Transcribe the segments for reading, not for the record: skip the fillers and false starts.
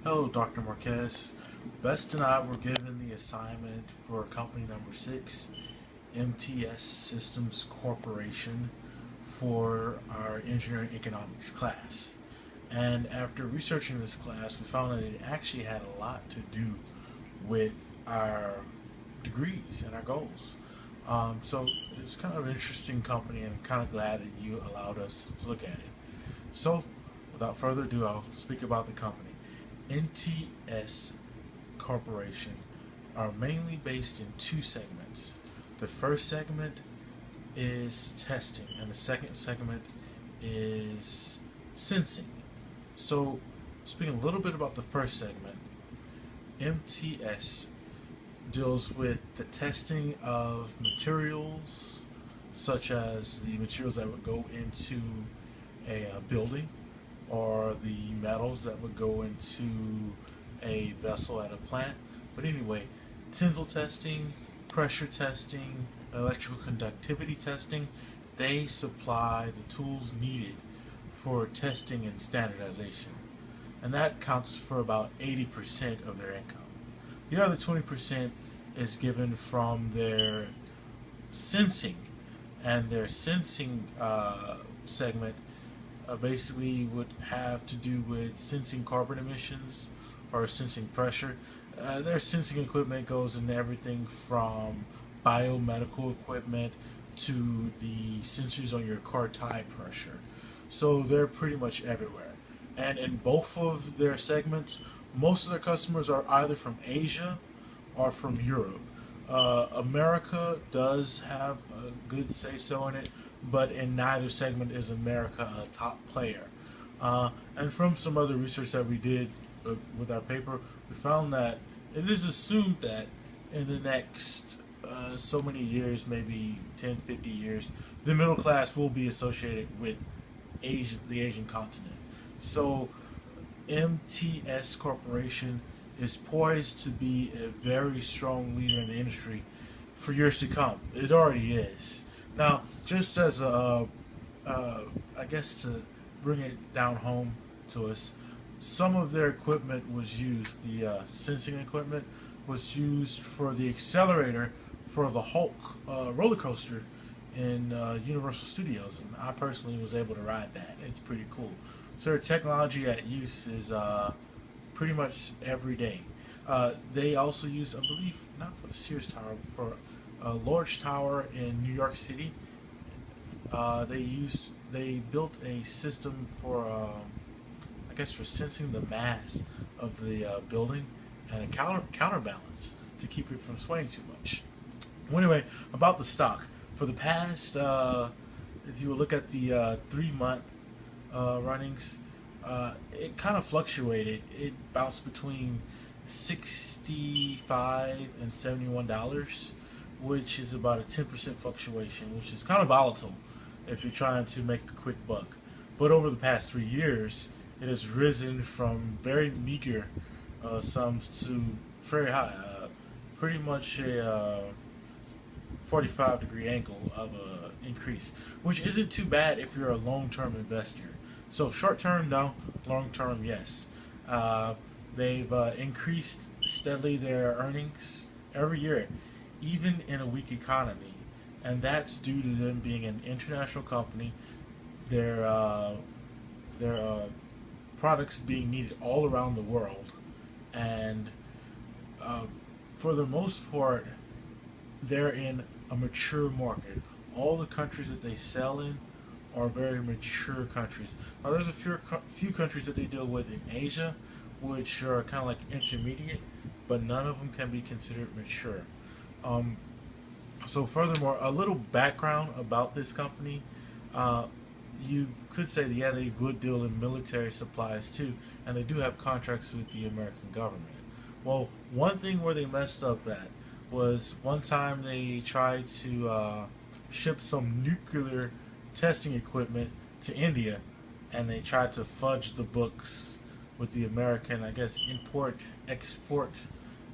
Hello, Dr. Marquez. Best and I were given the assignment for company number 6, MTS Systems Corporation, for our engineering economics class. And after researching this class, we found that it actually had a lot to do with our degrees and our goals. So it's kind of an interesting company, and I'm kind of glad that you allowed us to look at it. So, without further ado, I'll speak about the company. MTS Corporation are mainly based in two segments. The first segment is testing, and the second segment is sensing. So, speaking a little bit about the first segment, MTS deals with the testing of materials, such as the materials that would go into a building, or the metals that would go into a vessel at a plant. But anyway, tensile testing, pressure testing, electrical conductivity testing, they supply the tools needed for testing and standardization. And that counts for about 80% of their income. The other 20% is given from their sensing, and their sensing segment basically would have to do with sensing carbon emissions or sensing pressure. Their sensing equipment goes in everything from biomedical equipment to the sensors on your car tire pressure. So they're pretty much everywhere. And in both of their segments, most of their customers are either from Asia or from Europe. America does have a good say-so in it, but in neither segment is America a top player. And from some other research that we did with our paper, we found that it is assumed that in the next so many years, maybe 10, 50 years, the middle class will be associated with the Asian continent. So MTS Corporation is poised to be a very strong leader in the industry for years to come. It already is. Now, just as I guess to bring it down home to us, some of their equipment was used. The sensing equipment was used for the accelerator for the Hulk roller coaster in Universal Studios, and I personally was able to ride that. It's pretty cool. So their technology at use is pretty much every day. They also used, I believe, not for the Sears Tower, for a large tower in New York City. They built a system for, I guess, for sensing the mass of the building, and a counterbalance to keep it from swaying too much. Well, anyway, about the stock for the past, if you look at the 3 month runnings, it kind of fluctuated. It bounced between $65 and $71, which is about a 10% fluctuation, which is kind of volatile if you're trying to make a quick buck. But over the past 3 years, it has risen from very meager sums to very high, pretty much a 45-degree angle of increase, which isn't too bad if you're a long-term investor. So short-term, no. Long-term, yes. They've increased steadily their earnings every year, even in a weak economy, and that's due to them being an international company. Their products being needed all around the world, and for the most part, they're in a mature market. All the countries that they sell in are very mature countries. Now, there's a few countries that they deal with in Asia, which are kind of like intermediate, but none of them can be considered mature. So furthermore, a little background about this company. You could say that, yeah, they would deal in military supplies too, and they do have contracts with the American government. Well, one thing where they messed up at was one time they tried to ship some nuclear testing equipment to India, and they tried to fudge the books with the American, I guess, import export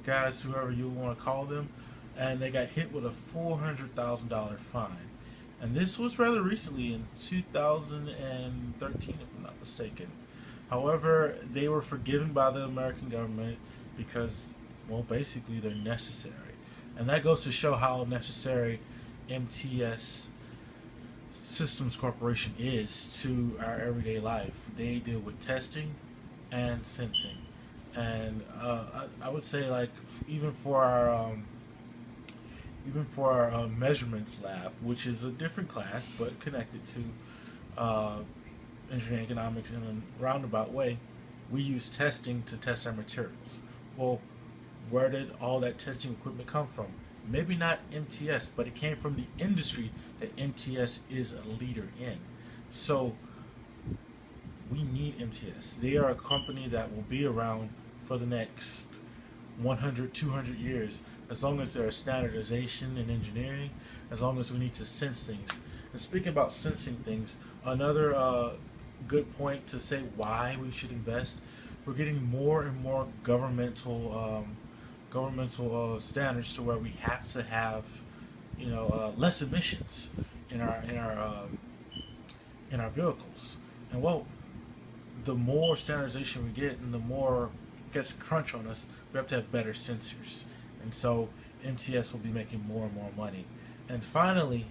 guys, whoever you want to call them, and they got hit with a $400,000 fine. And this was rather recently, in 2013, if I'm not mistaken. However, they were forgiven by the American government because, well, basically they're necessary. And that goes to show how necessary MTS Systems Corporation is to our everyday life. They deal with testing and sensing. And I would say, like, even for our measurements lab, which is a different class but connected to engineering economics in a roundabout way, we use testing to test our materials. Well, where did all that testing equipment come from? Maybe not MTS, but it came from the industry that MTS is a leader in. So we need MTS. They are a company that will be around for the next 100, 200 years, as long as there is standardization in engineering, as long as we need to sense things. And speaking about sensing things, another good point to say why we should invest, we're getting more and more governmental standards to where we have to have, less emissions in our vehicles. And well, the more standardization we get, and the more it gets crunch on us, we have to have better sensors. And so MTS will be making more and more money. And finally,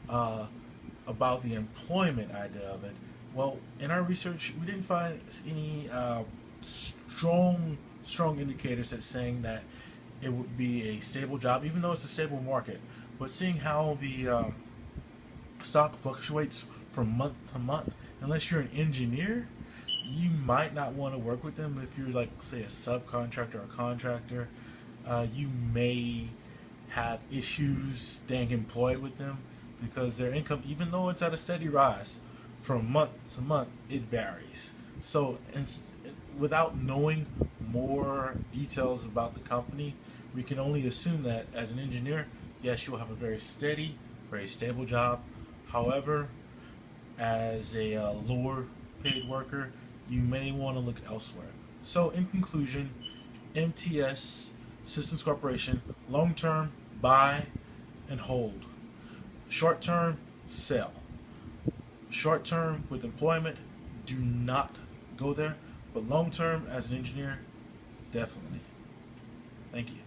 about the employment idea of it. Well, in our research, we didn't find any strong indicators that saying that it would be a stable job, even though it's a stable market. But seeing how the stock fluctuates from month to month, unless you're an engineer, you might not want to work with them. If you're, like, say, a subcontractor or a contractor, you may have issues staying employed with them because their income, even though it's at a steady rise from month to month, it varies. So without knowing more details about the company, we can only assume that as an engineer, yes, you'll have a very steady, very stable job. However, as a lower paid worker, you may want to look elsewhere. So in conclusion, MTS Systems Corporation, long term, buy and hold. Short term, sell. Short term with employment, do not go there. But long term, as an engineer, definitely. Thank you.